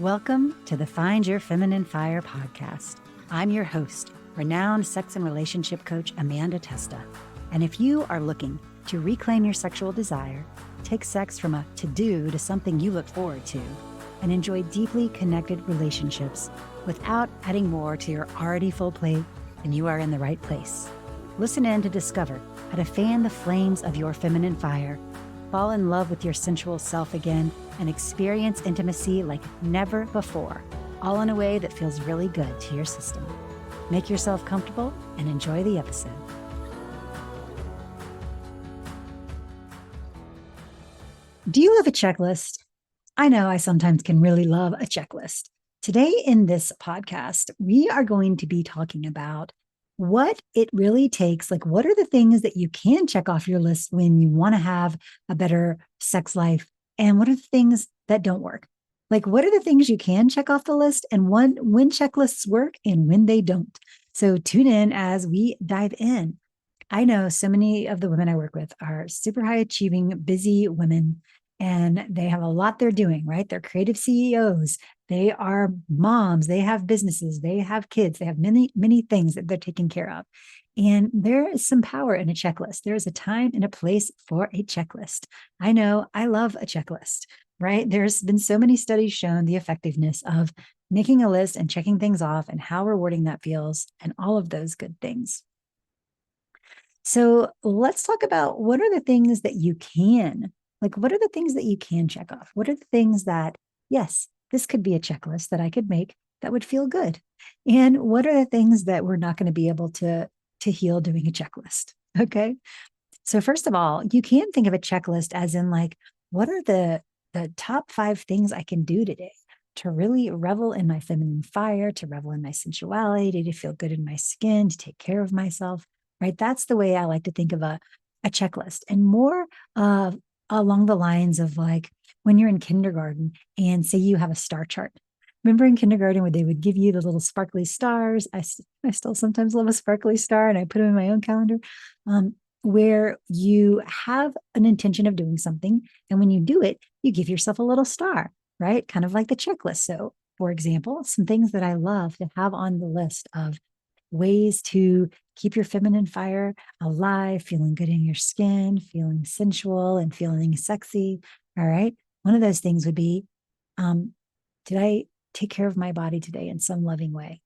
Welcome to the Find Your Feminine Fire podcast. I'm your host, renowned sex and relationship coach Amanda Testa. And if you are looking to reclaim your sexual desire, take sex from a to-do to something you look forward to, and enjoy deeply connected relationships without adding more to your already full plate, then you are in the right place. Listen in to discover how to fan the flames of your feminine fire, fall in love with your sensual self again, and experience intimacy like never before, all in a way that feels really good to your system. Make yourself comfortable and enjoy the episode. Do you love a checklist? I know I sometimes can really love a checklist. Today in this podcast, we are going to be talking about what it really takes. Like, what are the things that you can check off your list when you want to have a better sex life? And what are the things that don't work? Like, what are the things you can check off the list and when checklists work and when they don't? So tune in as we dive in. I know so many of the women I work with are super high achieving, busy women, and they have a lot they're doing, right? They're creative CEOs. They are moms. They have businesses. They have kids. They have many, many things that they're taking care of. And there is some power in a checklist. There is a time and a place for a checklist. I know I love a checklist, right? There's been so many studies shown the effectiveness of making a list and checking things off and how rewarding that feels and all of those good things. So let's talk about what are the things that you can, what are the things that you can check off? What are the things that, yes, this could be a checklist that I could make that would feel good? And what are the things that we're not going to be able to heal doing a checklist? Okay. So first of all, you can think of a checklist as in what are the top 5 things I can do today to really revel in my feminine fire, to revel in my sensuality, to feel good in my skin, to take care of myself, right? That's the way I like to think of a checklist, and more along the lines of when you're in kindergarten and say you have a star chart. Remember in kindergarten where they would give you the little sparkly stars? I still sometimes love a sparkly star, and I put them in my own calendar, where you have an intention of doing something. And when you do it, you give yourself a little star, right? Kind of like the checklist. So, for example, some things that I love to have on the list of ways to keep your feminine fire alive, feeling good in your skin, feeling sensual and feeling sexy. All right. One of those things would be, did I take care of my body today in some loving way?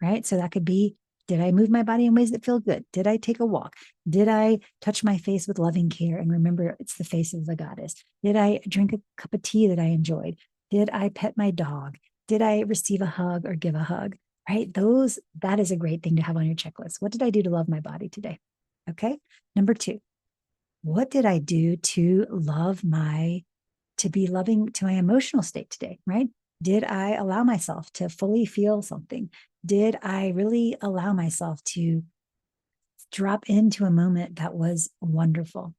Right. So that could be, did I move my body in ways that feel good? Did I take a walk? Did I touch my face with loving care and remember it's the face of the goddess? Did I drink a cup of tea that I enjoyed? Did I pet my dog? Did I receive a hug or give a hug? Right? That is a great thing to have on your checklist. What did I do to love my body today? Okay. Number 2, what did I do to be loving to my emotional state today? Right? Did I allow myself to fully feel something? Did I really allow myself to drop into a moment that was wonderful?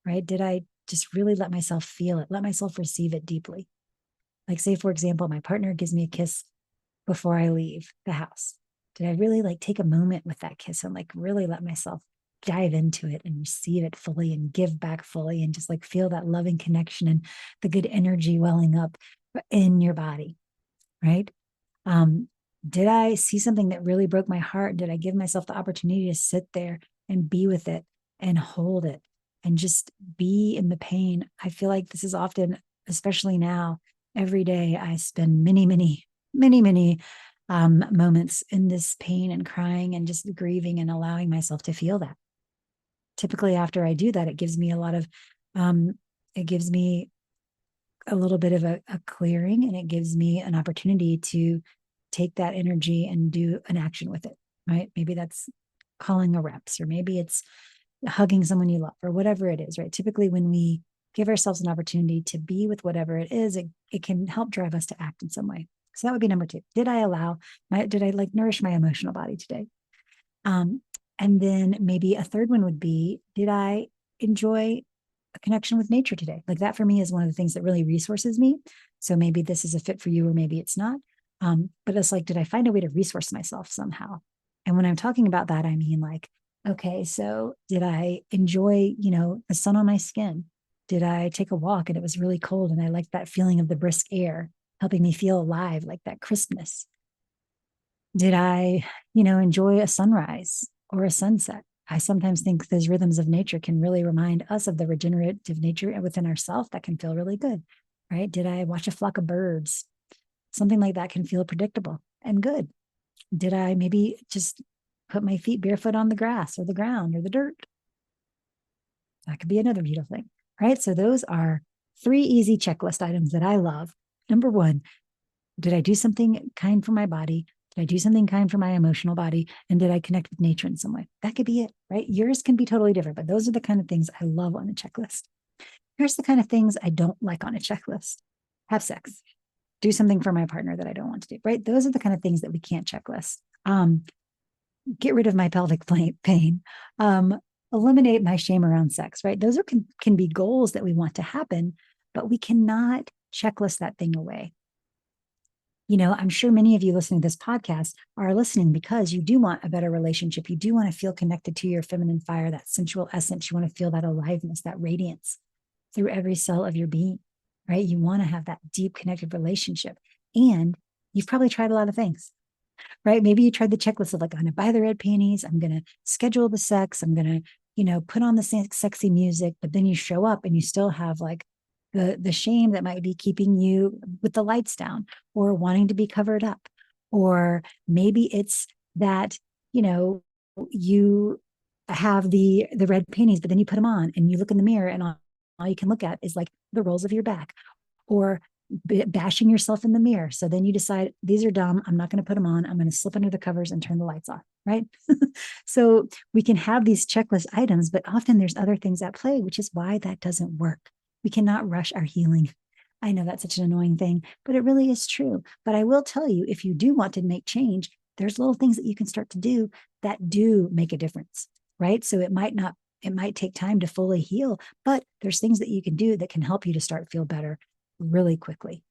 Right? Did I just really let myself feel it, let myself receive it deeply? Like, say, for example, my partner gives me a kiss before I leave the house. Did I really take a moment with that kiss and really let myself dive into it and receive it fully and give back fully and just feel that loving connection and the good energy welling up in your body, right? Did I see something that really broke my heart? Did I give myself the opportunity to sit there and be with it and hold it and just be in the pain? I feel like this is often, especially now, every day I spend many, many, many, many moments in this pain and crying and just grieving and allowing myself to feel that. Typically after I do that, it gives me it gives me a little bit of a clearing, and it gives me an opportunity to take that energy and do an action with it, right? Maybe that's calling a reps, or maybe it's hugging someone you love, or whatever it is, right? Typically when we give ourselves an opportunity to be with whatever it is, it can help drive us to act in some way. So that would be number 2. Did I nourish my emotional body today? And then maybe a third one would be, did I enjoy a connection with nature today? That for me is one of the things that really resources me. So maybe this is a fit for you, or maybe it's not. But it's did I find a way to resource myself somehow? And when I'm talking about that, I mean okay, so did I enjoy, the sun on my skin? Did I take a walk and it was really cold and I liked that feeling of the brisk air? helping me feel alive, like that crispness? Did I, enjoy a sunrise or a sunset? I sometimes think those rhythms of nature can really remind us of the regenerative nature within ourselves that can feel really good, right? Did I watch a flock of birds? Something like that can feel predictable and good. Did I maybe just put my feet barefoot on the grass or the ground or the dirt? That could be another beautiful thing, right? So those are three easy checklist items that I love. Number one, did I do something kind for my body? Did I do something kind for my emotional body? And did I connect with nature in some way? That could be it, right? Yours can be totally different, but those are the kind of things I love on a checklist. Here's the kind of things I don't like on a checklist: have sex, do something for my partner that I don't want to do, right? Those are the kind of things that we can't checklist. Get rid of my pelvic pain, eliminate my shame around sex, right? Those can be goals that we want to happen, but we cannot checklist that thing away. I'm sure many of you listening to this podcast are listening because you do want a better relationship. You do want to feel connected to your feminine fire, that sensual essence. You want to feel that aliveness, that radiance through every cell of your being, right? You want to have that deep connected relationship. And you've probably tried a lot of things, right? Maybe you tried the checklist of like, I'm going to buy the red panties. I'm going to schedule the sex. I'm going to, put on the sexy music, but then you show up and you still have like the shame that might be keeping you with the lights down or wanting to be covered up. Or maybe it's that, you have the red panties, but then you put them on and you look in the mirror and all you can look at is like the rolls of your back, or bashing yourself in the mirror. So then you decide, these are dumb. I'm not going to put them on. I'm going to slip under the covers and turn the lights off, right? So we can have these checklist items, but often there's other things at play, which is why that doesn't work. We cannot rush our healing. I know that's such an annoying thing, but it really is true. But I will tell you, if you do want to make change, there's little things that you can start to do that do make a difference, right? So it might take time to fully heal, but there's things that you can do that can help you to start feel better really quickly.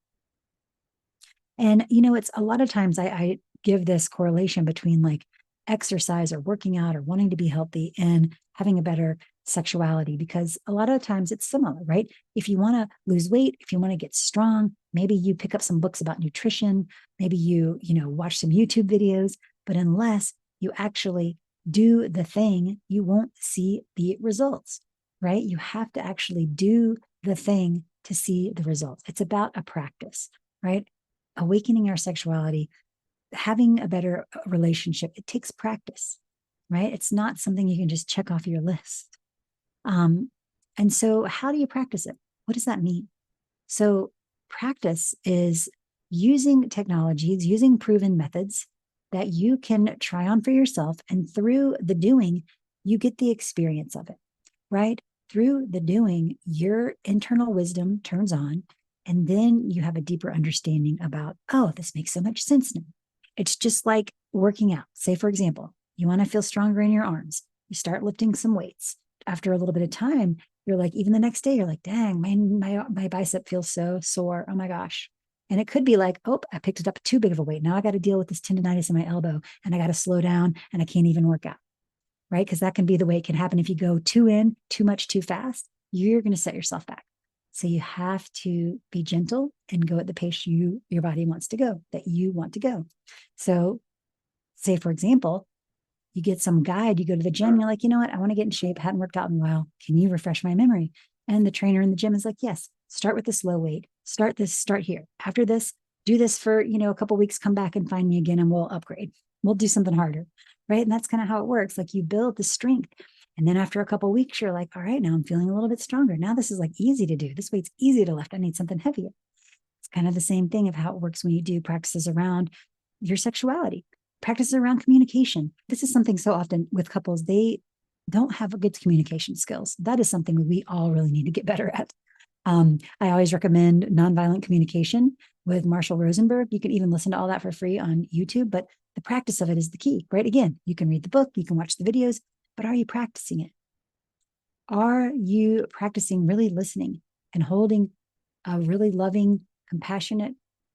And, it's a lot of times I give this correlation between like exercise or working out or wanting to be healthy and having a better sexuality, because a lot of times it's similar, right? If you want to lose weight, if you want to get strong, maybe you pick up some books about nutrition, maybe watch some YouTube videos, but unless you actually do the thing, you won't see the results, right? You have to actually do the thing to see the results. It's about a practice, right? Awakening our sexuality, having a better relationship, it takes practice, right? It's not something you can just check off your list. And so, how do you practice it? What does that mean? So, practice is using technologies, using proven methods that you can try on for yourself. And through the doing, you get the experience of it, right? Through the doing, your internal wisdom turns on, and then you have a deeper understanding about, oh, this makes so much sense now. It's just like working out. Say, for example, you want to feel stronger in your arms. You start lifting some weights. After a little bit of time, you're like, even the next day, you're like, dang, my bicep feels so sore. Oh my gosh. And it could be like, oh, I picked it up too big of a weight. Now I got to deal with this tendonitis in my elbow and I got to slow down and I can't even work out, right? Because that can be the way it can happen. If you go too much, too fast, you're going to set yourself back. So you have to be gentle and go at the pace your body wants to go, that you want to go. So say, for example, you get some guide, you go to the gym, you're like, you know what? I want to get in shape. I hadn't worked out in a while. Can you refresh my memory? And the trainer in the gym is like, yes, start with the slow weight. Start here. After this, do this for, a couple weeks, come back and find me again and we'll upgrade. We'll do something harder. Right. And that's kind of how it works. Like you build the strength. And then after a couple weeks, you're like, all right, now I'm feeling a little bit stronger. Now this is like easy to do. This weight's easy to lift. I need something heavier. It's kind of the same thing of how it works when you do practices around your sexuality, practices around communication. This is something so often with couples, they don't have good communication skills. That is something we all really need to get better at. I always recommend nonviolent communication with Marshall Rosenberg. You can even listen to all that for free on YouTube, but the practice of it is the key, right? Again, you can read the book, you can watch the videos, but are you practicing it? Are you practicing really listening and holding a really loving, compassionate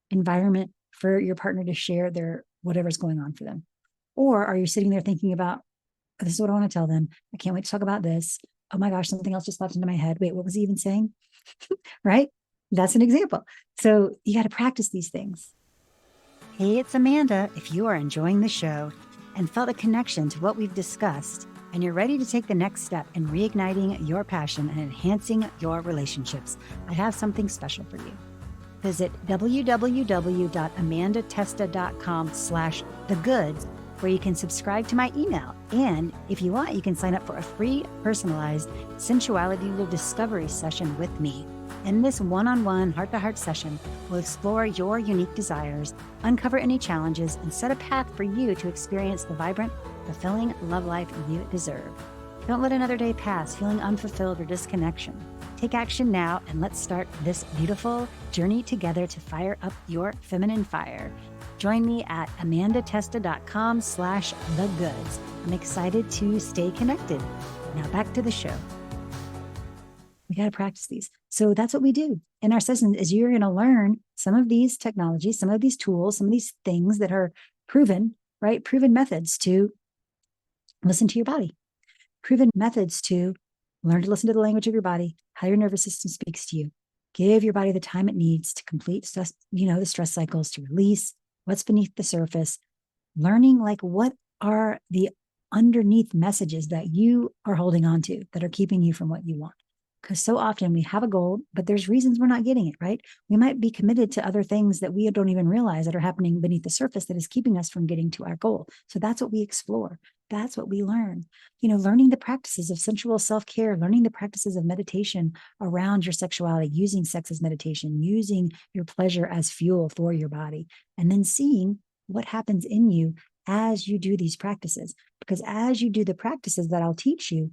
environment for your partner to share their whatever's going on for them? Or are you sitting there thinking about, this is what I want to tell them. I can't wait to talk about this. Oh my gosh, something else just popped into my head. Wait, what was he even saying? Right? That's an example. So you got to practice these things. Hey, it's Amanda. If you are enjoying the show and felt a connection to what we've discussed, and you're ready to take the next step in reigniting your passion and enhancing your relationships, I have something special for you. Visit www.amandatesta.com/thegoods, where you can subscribe to my email. And if you want, you can sign up for a free personalized sensuality discovery session with me. In this one-on-one heart-to-heart session, we'll explore your unique desires, uncover any challenges, and set a path for you to experience the vibrant, fulfilling love life you deserve. Don't let another day pass feeling unfulfilled or disconnection. Take action now, and let's start this beautiful journey together to fire up your feminine fire. Join me at amandatesta.com/thegoods. I'm excited to stay connected. Now back to the show. We got to practice these. So that's what we do in our sessions is you're going to learn some of these technologies, some of these tools, some of these things that are proven, right? Proven methods to listen to your body, proven methods to learn to listen to the language of your body, how your nervous system speaks to you. Give your body the time it needs to complete stress, the stress cycles, to release what's beneath the surface, learning like what are the underneath messages that you are holding on to that are keeping you from what you want. Because so often we have a goal, but there's reasons we're not getting it, right? We might be committed to other things that we don't even realize that are happening beneath the surface that is keeping us from getting to our goal. So that's what we explore. That's what we learn. Learning the practices of sensual self-care, learning the practices of meditation around your sexuality, using sex as meditation, using your pleasure as fuel for your body, and then seeing what happens in you as you do these practices. Because as you do the practices that I'll teach you,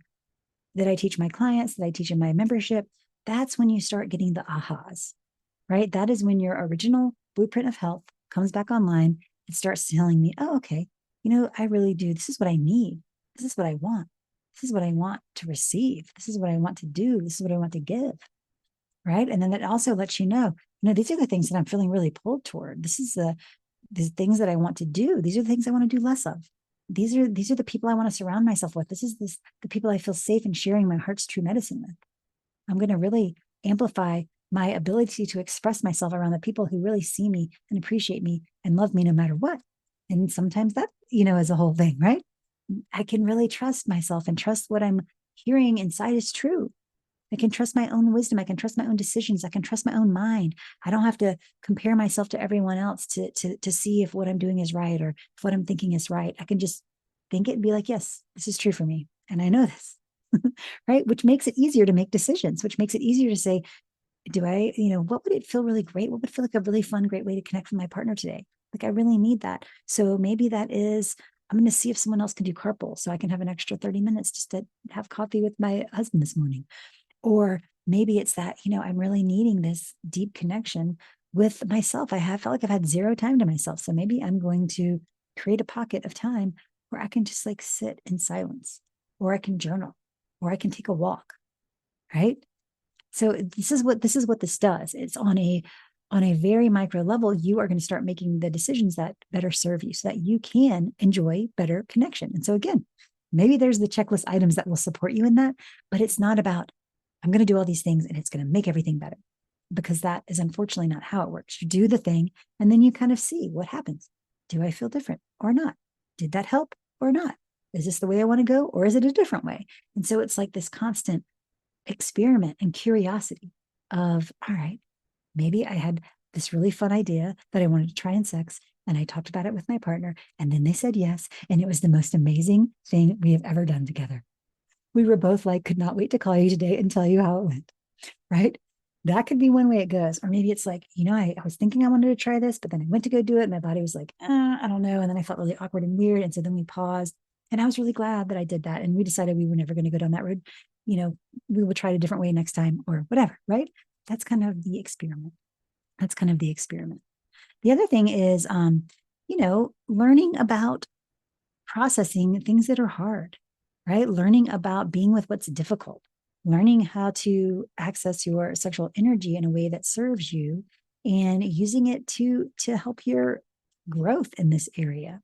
that I teach my clients, that I teach in my membership, that's when you start getting the ahas, right? That is when your original blueprint of health comes back online and starts telling me, oh, okay, I really do. This is what I need. This is what I want. This is what I want to receive. This is what I want to do. This is what I want to give, right? And then it also lets you know, these are the things that I'm feeling really pulled toward. This is the things that I want to do. These are the things I want to do less of. These are the people I want to surround myself with. This is the people I feel safe in sharing my heart's true medicine with. I'm going to really amplify my ability to express myself around the people who really see me and appreciate me and love me no matter what. And sometimes that, is a whole thing, right? I can really trust myself and trust what I'm hearing inside is true. I can trust my own wisdom. I can trust my own decisions. I can trust my own mind. I don't have to compare myself to everyone else to see if what I'm doing is right or if what I'm thinking is right. I can just think it and be like, yes, this is true for me. And I know this, right? Which makes it easier to make decisions, which makes it easier to say, do I, what would it feel really great? What would feel like a really fun, great way to connect with my partner today? Like, I really need that. So maybe that is, I'm going to see if someone else can do carpool so I can have an extra 30 minutes just to have coffee with my husband this morning. Or maybe it's that, I'm really needing this deep connection with myself. Felt like I've had zero time to myself. So maybe I'm going to create a pocket of time where I can just like sit in silence, or I can journal, or I can take a walk. Right. So this is what this does. It's on a very micro level. You are going to start making the decisions that better serve you so that you can enjoy better connection. And so again, maybe there's the checklist items that will support you in that, but it's not about, I'm going to do all these things and it's going to make everything better, because that is unfortunately not how it works. You do the thing and then you kind of see what happens. Do I feel different or not? Did that help or not? Is this the way I want to go, or is it a different way? And so it's like this constant experiment and curiosity of, all right, maybe I had this really fun idea that I wanted to try in sex, and I talked about it with my partner, and then they said yes, and it was the most amazing thing we have ever done together. We were both like, could not wait to call you today and tell you how it went, right? That could be one way it goes. Or maybe it's like, I was thinking I wanted to try this, but then I went to go do it. And my body was like, I don't know. And then I felt really awkward and weird. And so then we paused. And I was really glad that I did that. And we decided we were never going to go down that road. We will try it a different way next time or whatever, right? That's kind of the experiment. The other thing is, learning about processing things that are hard, right? Learning about being with what's difficult, learning how to access your sexual energy in a way that serves you and using it to help your growth in this area.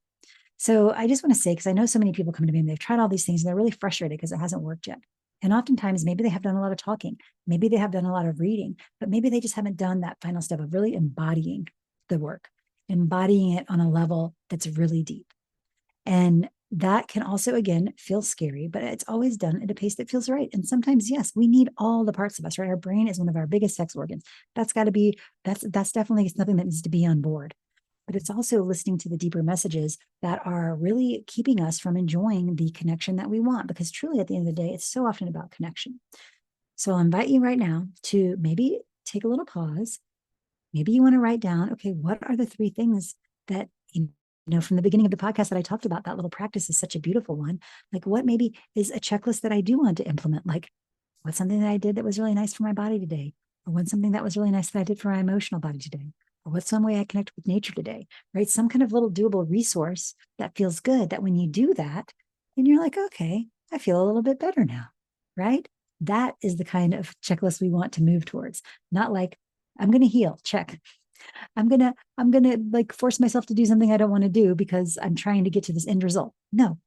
So I just want to say, because I know so many people come to me and they've tried all these things and they're really frustrated because it hasn't worked yet. And oftentimes, maybe they have done a lot of talking, maybe they have done a lot of reading, but maybe they just haven't done that final step of really embodying the work, embodying it on a level that's really deep. And that can also, again, feel scary, but it's always done at a pace that feels right. And sometimes, yes, we need all the parts of us, right? Our brain is one of our biggest sex organs. That's got to be, that's definitely something that needs to be on board. But it's also listening to the deeper messages that are really keeping us from enjoying the connection that we want. Because truly, at the end of the day, it's so often about connection. So I'll invite you right now to maybe take a little pause. Maybe you want to write down, okay, what are the three things that, from the beginning of the podcast that I talked about, that little practice is such a beautiful one. Like, what maybe is a checklist that I do want to implement? Like, what's something that I did that was really nice for my body today? Or what's something that was really nice that I did for my emotional body today? Or what's some way I connect with nature today, right? Some kind of little doable resource that feels good, that when you do that, and you're like, okay, I feel a little bit better now, right? That is the kind of checklist we want to move towards. Not like, I'm going to heal, check. I'm gonna like force myself to do something I don't want to do because I'm trying to get to this end result. No,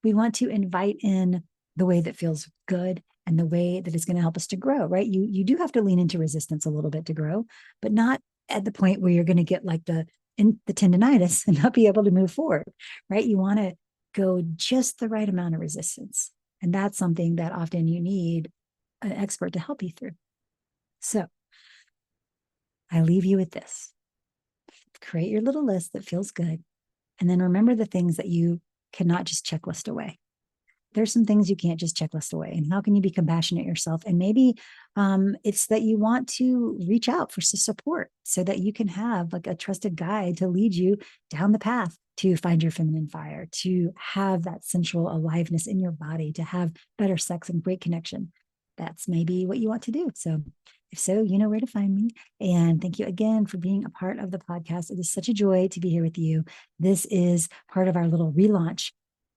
we want to invite in the way that feels good and the way that is going to help us to grow, right? You do have to lean into resistance a little bit to grow, but not at the point where you're going to get like the tendonitis and not be able to move forward, right? You want to go just the right amount of resistance. And that's something that often you need an expert to help you through. So I leave you with this. Create your little list that feels good. And then remember the things that you cannot just checklist away. There's some things you can't just checklist away. And how can you be compassionate yourself? And maybe it's that you want to reach out for support so that you can have like a trusted guide to lead you down the path to find your feminine fire, to have that sensual aliveness in your body, to have better sex and great connection. That's maybe what you want to do. So if so, you know where to find me. And thank you again for being a part of the podcast. It is such a joy to be here with you. This is part of our little relaunch.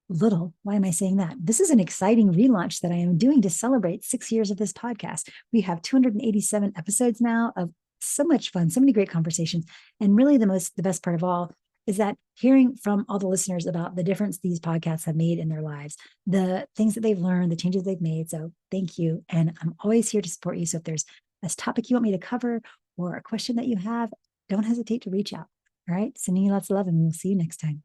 Why am I saying that? This is an exciting relaunch that I am doing to celebrate 6 years of this podcast. We have 287 episodes now of so much fun, so many great conversations. And really the best part of all is that hearing from all the listeners about the difference these podcasts have made in their lives, the things that they've learned, the changes they've made. So thank you. And I'm always here to support you. So if there's a topic you want me to cover or a question that you have, don't hesitate to reach out. All right. Sending you lots of love, and we'll see you next time.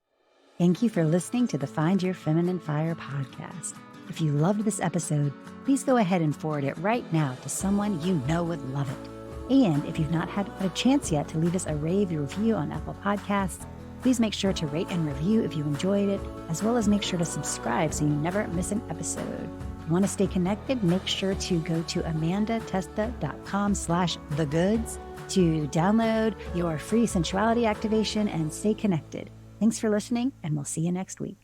Thank you for listening to the Find Your Feminine Fire podcast. If you loved this episode, please go ahead and forward it right now to someone you know would love it. And if you've not had a chance yet to leave us a rave review on Apple Podcasts, please make sure to rate and review if you enjoyed it, as well as make sure to subscribe so you never miss an episode. If you want to stay connected, make sure to go to amandatesta.com/thegoods to download your free sensuality activation and stay connected. Thanks for listening, and we'll see you next week.